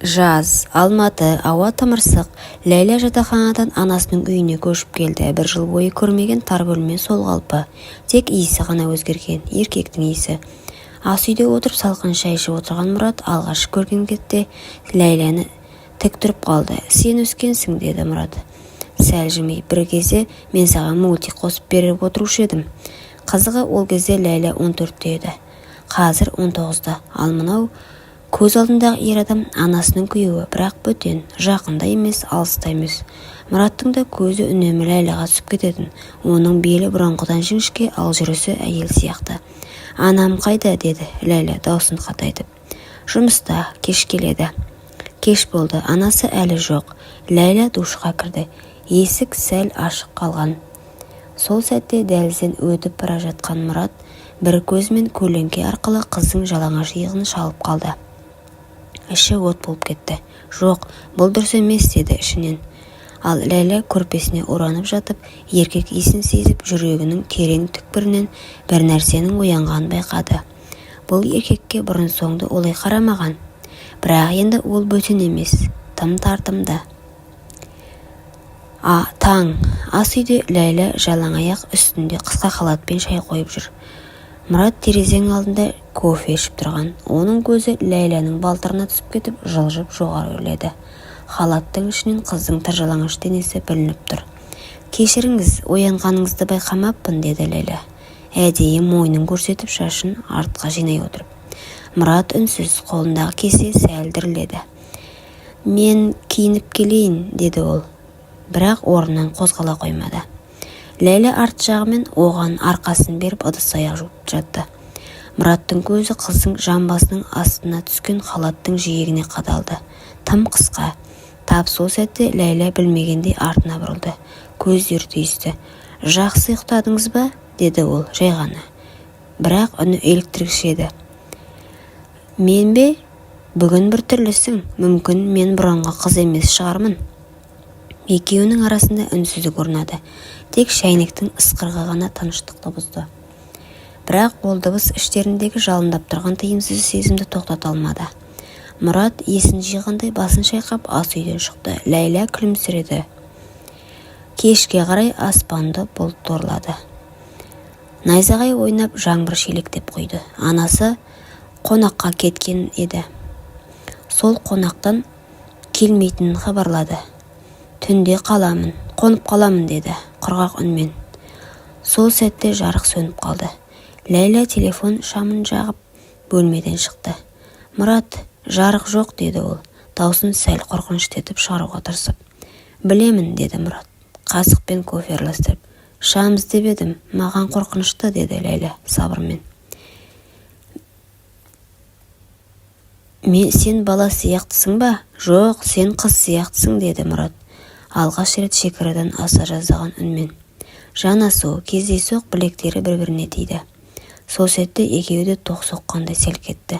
Жаз, Алматы, ауа тымырсық. Ләйлә жатақханадан анасының үйіне көшіп келді. Бір жыл бойы көрмеген тар бөлме сол қалпы. Тек иісі ғана өзгерген, еркектің иісі. Ас үйде отырып салқын шай ішіп отырған Мұрат алғаш көрген кетте Ләйләні тік тұрып қалды. Сен өскенсің, деді Мұрат. Сәл жымиып, бір кезде мен саған мультик қосып беріп отырушы едім. Қызығы, ол кезде Ләйлә 14-те еді. Қазір 19-да. Ал мынау көз алдындағы ер адам анасының күйеуі, бірақ бөтен, жақында емес, алыста емес. Мұраттың да көзі үнемі Ләйләға түсіп кететін. Оның белі бұрынғыдан жіңішке, ал жүрісі әйел сияқты. Анам қайда, деді Ләйлә даусын қатайтып. Жұмыста, кеш келеді. Кеш болды, анасы әлі жоқ. Ләйлә душқа кірді. Есік сәл ашық қалған. Сол сәтте дәлізден өтіп бара жатқан Мұрат бір көзімен көлеңке арқылы қыздың жалаңаш иығын шалып қалды. Іші от болып кетті. Жоқ, бұл дұрыс емес, деді ішінен. Ал Ләйлә көрпесіне оранып жатып, еркек иісін сезіп, жүрегінің терең түкпірінен бір нәрсенің оянғанын байқады. Бұл еркекке бұрын соңды олай қарамаған. Бірақ енді ол бөтен емес, тым тартымды. Таң. Ас үйде Ләйлә жалаң аяқ үстінде қысқа халатпен шай қойып жүр. Мұрат терезенің алдында кофе ішіп тұрған. Оның көзі Ләйләнің балтырына түсіп кетіп, жылжып жоғары өрледі. Халаттың ішінен қыздың тыржалаңаш денесі білініп тұр. Кешіріңіз, оянғаныңызды байқамаппын, деді Ләйлә. Әдейі мойнын көрсетіп, шашын артқа жинай отырып. Мұрат үнсіз, қолындағы кесе сәл дірілдеді. Мен киініп келейін, деді ол. Бірақ орнынан қозғала қоймады. Ләйлә арт жағымен оған арқасын беріп ыдыс аяқ жуып жатты. Мұраттың көзі қыздың жамбасының астына түскен халаттың жиегіне қадалды. Тым қысқа. Тап сол сәтте Ләйлә білмегендей артына бұрылды. Көздері түйісті. Жақсы ұйықтадыңыз ба, деді ол жай ғана. Бірақ үні еліктіргіш еді. Мен бе? Бүгін бір түрлісің. Мүмкін мен бұрынғы қыз емес шығармын. Екеуінің арасында үнсіздік орнады. Тек шәйнектің ысқырығы ғана тыныштықты бұзды. Бірақ ол дыбыс іштеріндегі жалындап тұрған тыйымсыз сезімді тоқтата алмады. Мұрат есін жиғандай басын шайқап ас үйден шықты. Ләйлә күлімсіреді. Кешке қарай аспанды бұлт торлады. Найзағай ойнап жаңбыр шелектеп қойды. Анасы қонаққа кеткен еді. Сол қонақтан келмейтінін хабарлады. Түнде қаламын, қонып қаламын, деді құрғақ үнмен. Сол сәтте жарық сөніп қалды. Ләйлә телефон шамын жағып бөлмеден шықты. Мұрат, жарық жоқ, деді ол, даусын сәл қорқыныштетіп шығаруға тырысып. Білемін, деді Мұрат, қасықпен кофе араластырып. Шам іздеп едім, маған қорқынышты, деді Ләйлә сабырмен. Сен бала сияқтысың ба? Жоқ, сен қыз сияқтысың, деді Мұрат. Алғаш рет шекарадан аса жаздаған үнмен. Жанасу, кездейсоқ білектері бір-біріне тиді. Сол сәтте екеуі де тоқ соққандай селк етті.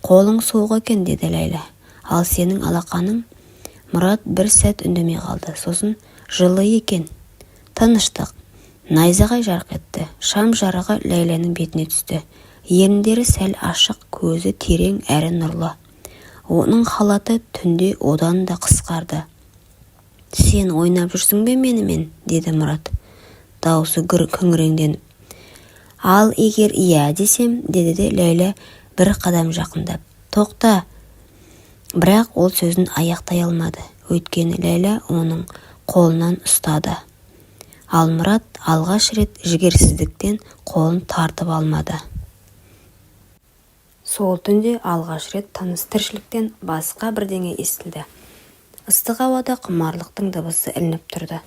Қолың суық екен, деді Ләйлә. Ал сенің алақаның? Мұрат бір сәт үндемей қалды. Сосын жылы екен. Тыныштық. Найзағай жарқ етті. Шам жарығы Ләйләнің бетіне түсті. Еріндері сәл ашық, көзі терең әрі нұрлы. Оның халаты түнде одан да қысқарды. Сен ойнап жүрсің бе менімен, деді Мұрат. Даусы күңіреңденіп. Ал егер иә десем, деді де Ләйлә бір қадам жақындап. Тоқта. Бірақ ол сөзін аяқтай алмады. Өйткені Ләйлә оның қолынан ұстады. Ал Мұрат алғаш рет жігерсіздіктен қолын тартып алмады. Сол түнде алғаш рет тыныс тіршіліктен басқа бірдеңе естілді. Ыстық ауада құмарлықтың дыбысы ілініп тұрды.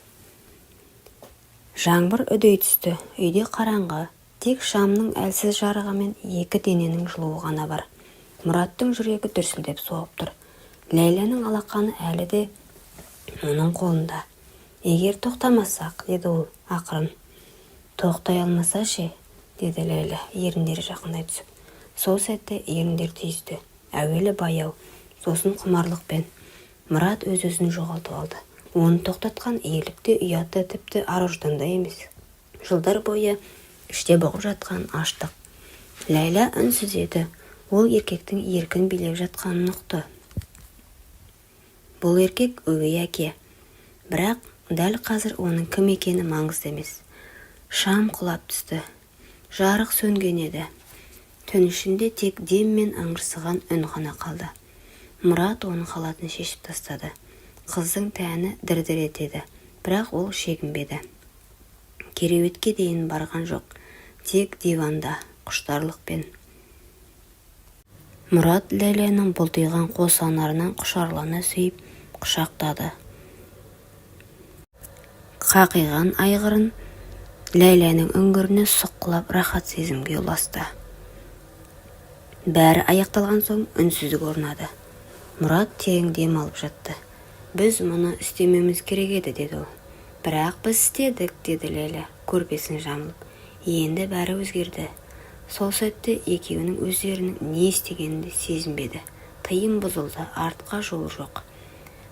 Жаңбыр үдей түсті. Үйде қараңғы. Тек шамның әлсіз жарығымен екі дененің жылуы ғана бар. Мұраттың жүрегі дүрсілдеп соғып тұр. Ләйләнің алақаны әлі де оның қолында. Егер тоқтамасақ, деді ол ақырын. Тоқтай алмаса ше, деді Ләйлә, еріндері жақындай түсіп. Сол сәтте еріндер түйісті. Әуелі баяу, сосын құмарлықпен. Мұрат өз-өзін жоғалтып алды. Оны тоқтатқан иелікте ұятты тіпті ар-ұжданда емес. Жылдар бойы іште бұғып жатқан аштық. Ләйлә үнсіз еді. Ол еркектің еркін билеп жатқанын ұқты. Бұл еркек өгей әке. Бірақ дәл қазір оның кім екені маңызды емес. Шам құлап түсті. Жарық сөнген еді. Түн ішінде тек дем мен ыңырсыған үн ғана қалды. Мұрат оның халатын шешіп тастады. Қыздың тәні дір-дір етеді, бірақ ол шегінбеді. Кереуетке дейін барған жоқ, тек диванда, құштарлықпен. Мұрат Ләйләнің бұлтиған қос анарынан құшарлана сүйіп құшақтады. Қақиған айғырын Ләйләнің үңгіріне сұққылап рахат сезімге ұласты. Бәрі аяқталған соң үнсіздік орнады. Мұрат терең дем алып жатты. Біз мұны істемеміз керек еді, деді ол. Бірақ біз істедік, деді Ләйлә, көрпесін жамылып. Енді бәрі өзгерді. Сол сәтте екеуінің өздерінің не істегенін сезінбеді. Тыйым бұзылды, артқа жол жоқ.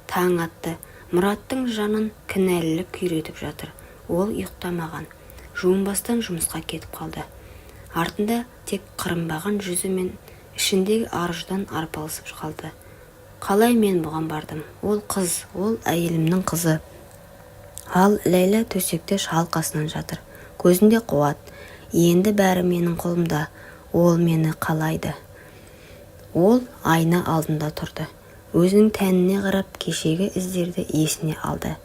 Таң атты. Мұраттың жанын кінәлілік күйретіп жатыр. Ол ұйықтамаған. Жуынбастан жұмысқа кетіп қалды. Артында тек қырынбаған жүзі мен ішіндегі арыждан арпалысып қалды. Қалай мен бұған бардым? Ол қыз, ол әйелімнің қызы. Ал Ләйлә төсекте шалқасынан жатыр. Көзінде қуат. Енді бәрі менің қолымда. Ол мені қалайды. Ол айна алдында тұрды. Өзінің тәніне қарап кешегі іздерді есіне алды.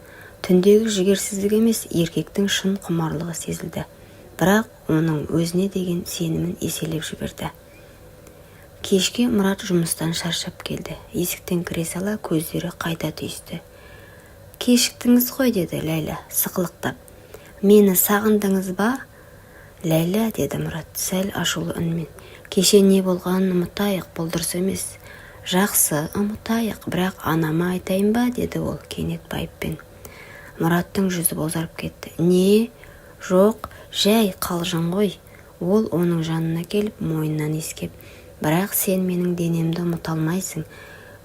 Түндегі жігерсіздік емес, еркектің шын құмарлығы сезілді. Бірақ оның өзіне деген сенімін еселеп жіберді. Кешке Мұрат жұмыстан шаршап келді. Есіктен кіре сала көздері қайта түйісті. Кешіктіңіз ғой, деді Ләйлә сықылықтап. Мені сағындыңыз ба? Ләйлә, деді Мұрат сәл ашулы үнмен. Кеше не болғанын ұмытайық, бұл дұрыс емес. Жақсы, ұмытайық, бірақ анама айтайын ба, деді ол кенет байыппен. Мұраттың жүзі бозарып кетті. Не? Жоқ, жай қалжың ғой. Ол оның жанына келіп мойнынан иіскеп. Бірақ сен менің денемді ұмыта алмайсың.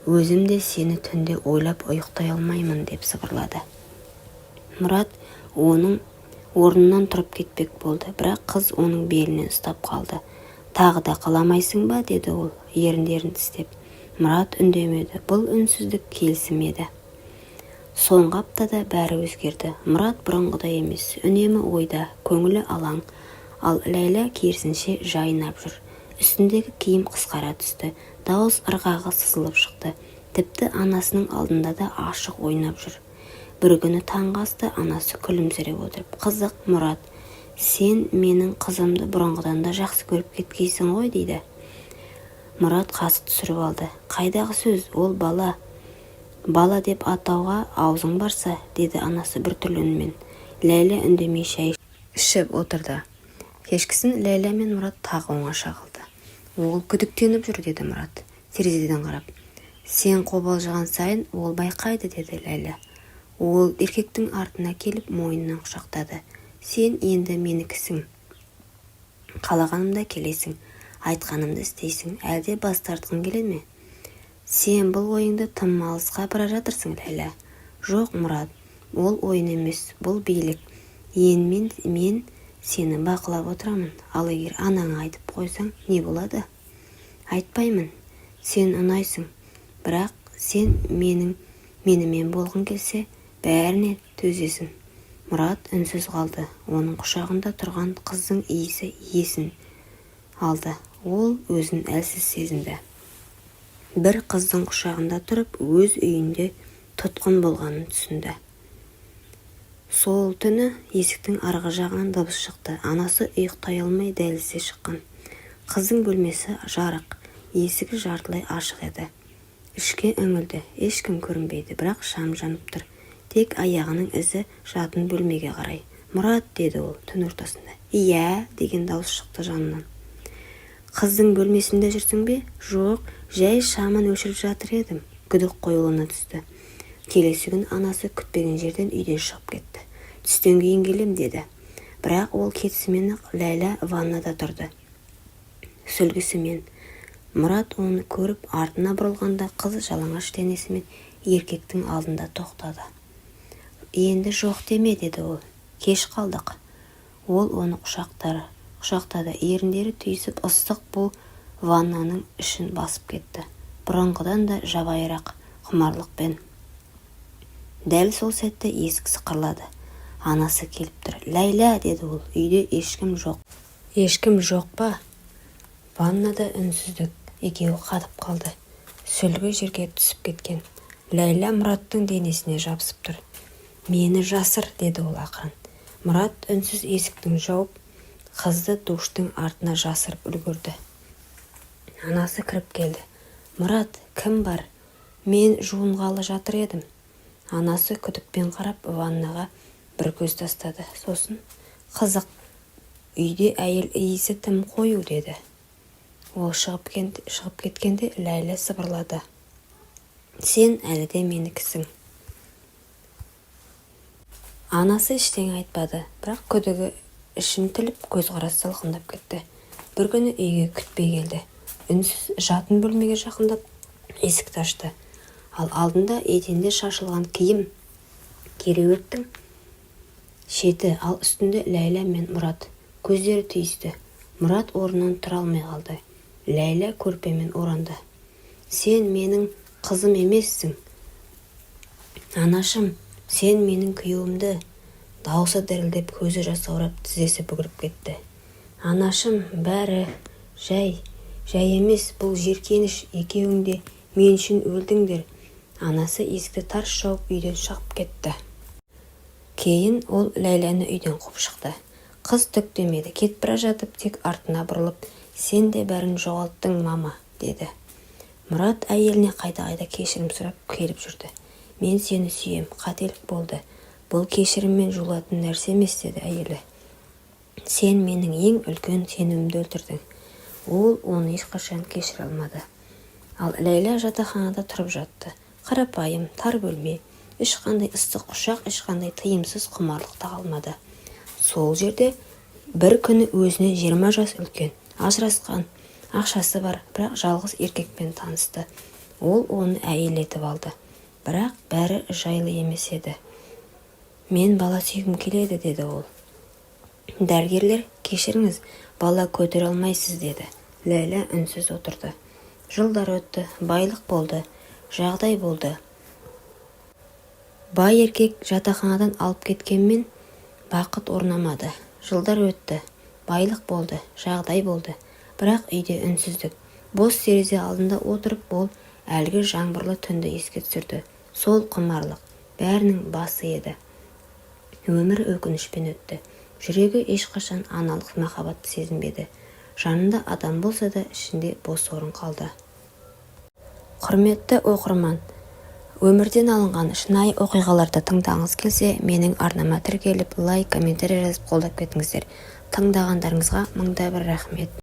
Өзім де сені түнде ойлап ұйықтай алмаймын, деп сыбырлады. Мұрат оның орнынан тұрып кетпек болды, бірақ қыз оның белінен ұстап қалды. Тағы да қаламайсың ба, деді ол еріндерін тістеп. Мұрат үндемеді. Бұл үнсіздік келісім еді. Соңғы аптада бәрі өзгерді. Мұрат бұрынғыдай емес, үнемі ойда, көңілі алаң. Ал Ләйлә керісінше жайнап жүр. Үстіндегі киім қысқара түсті. Дауыс ырғағы сызылып шықты. Тіпті анасының алдында да ашық ойнап жүр. Бір күні таңғы асты анасы күлімсіреп отырып, қызық, Мұрат, сен менің қызымды бұрынғыдан да жақсы көріп кеткейсің ғой, дейді. Мұрат қасы түсіріп алды. Қайдағы сөз, ол бала. Бала деп атауға аузың барса, деді анасы бір түрлі үнмен. Ләйлә үндемей шай ішіп отырды. Кешкісін Ләйлә мен Мұрат тағы оңаша қалды. Ол күдіктеніп жүр, деді Мұрат терезеден қарап. Сен қобалжыған сайын ол байқайды, деді Ләйлә. Ол еркектің артына келіп мойнынан құшақтады. Сен енді менікісің. Қалағанымда келесің, айтқанымды істейсің, әлде бас тартқың келе ме? Сен бұл ойыңды тым алысқа апара жатырсың, Ләйлә. Жоқ, Мұрат, ол ойын емес, бұл билік. Мен сені бақылап отырамын. Ал егер анаңа айтып қойсаң, не болады? Айтпаймын. Сен ұнайсың. Бірақ сен менімен болғың келсе, бәріне төзесің. Мұрат үнсіз қалды. Оның құшағында тұрған қыздың иісі есін алды. Ол өзін әлсіз сезінді. Бір қыздың құшағында тұрып, өз үйінде тұтқын болғанын түсінді. Сол түні есіктің арғы жағынан дыбыс шықты. Анасы ұйықтай алмай дәлізге шыққан. Қыздың бөлмесі жарық, есігі жартылай ашық еді. Ішке үңілді, ешкім көрінбейді, бірақ шам жанып тұр. Тек аяғының ізі жатын бөлмеге қарай. Мұрат, деді ол түн ортасында. Иә, деген дауыс шықты жанынан. Қыздың бөлмесінде жүрсің бе? Жоқ, жай шамын өшіріп жатыр едім. Күдік қоюлана түсті. Келесі күн анасы күтпеген жерден үйден шығып кетті. Түстен кейін келем, деді. Бірақ ол кетісімен-ақ Ләйлә ваннада тұрды. Сүлгісімен. Мұрат оны көріп артына бұрылғанда қыз жалаңаш денесімен еркектің алдында тоқтады. Енді жоқ деме, деді ол. Кеш қалдық. Ол оны құшақтады. Еріндері түйісіп ыстық бұл ваннаның ішін басып кетті. Бұрынғыдан да жабайырақ құмарлықпен. Дәл сол сәтте есік сықырлады. Анасы келіп тұр. «Ләйла!» деді ол. «Үйде ешкім жоқ». «Ешкім жоқ па?» Ваннада үнсіздік. Екеуі қатып қалды. Сүлгі жерге түсіп кеткен. Ләйла Мұраттың денесіне жабысып тұр. «Мені жасыр!» деді ол ақырын. Мұрат үнсіз есіктің жауып, қызды душтың артына жасырып үлгірді. Анасы кіріп келді. «Мұрат, кім бар?» «Мен жуынғалы жатыр едім». Анасы күдікпен қарап ваннаға бір көз тастады. Сосын, «Қызық, үйде әйел иісі тым қою» деді. Ол шығып кеткенде Ләйла сыбырлады. «Сен әлі де менікісің». Анасы ештеңе айтпады, бірақ күдігі ішін тіліп көзқарас салқындап кетті. Бір күні үйге күтпей келді. Үнсіз жатын бөлмеге жақындап есікті ашты. Ал алдында еденде шашылған киім, кереуеттің шеті, ал үстінде Ләйла мен Мұрат. Көздері түйісті. Мұрат орнынан тұра алмай қалды. Ләйла көрпемен оранды. «Сен менің қызым емессің. Анашым, сен менің күйеуімді». Даусы дірілдеп, көзі жасаурап, тізесі бүгіріп кетті. «Анашым, бәрі жай емес, бұл жеркеніш, екеуің де мен үшін өлдіңдер». Анасы есікті тарс жауып үйден шығып кетті. Кейін ол Ләйләні үйден қуып шықты. Қыз түк демеді, кетіп бара жатып тек артына бұрылып, «Сен де бәрін жоғалттың, мама», деді. Мұрат әйеліне қайта-қайта кешірім сұрап келіп жүрді. «Мен сені сүйем, қателік болды. Бұл кешіріммен жуылатын нәрсе емес», деді әйелі. «Сен менің ең үлкен сенімімді өлтірдің». Ол оны ешқашан кешіре алмады. Ал Ләйла жатақханада тұрып жатты. Қарапайым, тар бөлме, ешқандай ыстық құшақ, ешқандай тыйымсыз құмарлық тағылмады. Сол жерде бір күні өзіне 20 жас үлкен, ажырасқан, ақшасы бар, бірақ жалғыз еркекпен танысты. Ол оны әйел етіп алды. Бірақ бәрі жайлы емес еді. «Мен бала сүйгім келеді», деді ол. Дәрігерлер, «Кешіріңіз, бала көтере алмайсыз», деді. Ләйла үнсіз отырды. Жылдар өтті, байлық болды, жағдай болды. Бай еркек жатақханадан алып кеткенмен бақыт орнамады. Жылдар өтті, байлық болды, жағдай болды. Бірақ үйде үнсіздік. Бос терезе алдында отырып, ол әлгі жаңбырлы түнді еске түсірді. Сол құмарлық бәрінің басы еді. Өмір өкінішпен өтті. Жүрегі ешқашан аналық махаббатты сезінбеді. Жанында адам болса да ішінде бос орын қалды. Құрметті оқырман, өмірден алынған шынайы оқиғаларды тыңдағыңыз келсе, менің арнама тіркеліп, лайк, комментарий жазып қолдап кетіңіздер. Тыңдағандарыңызға мыңда бір рахмет.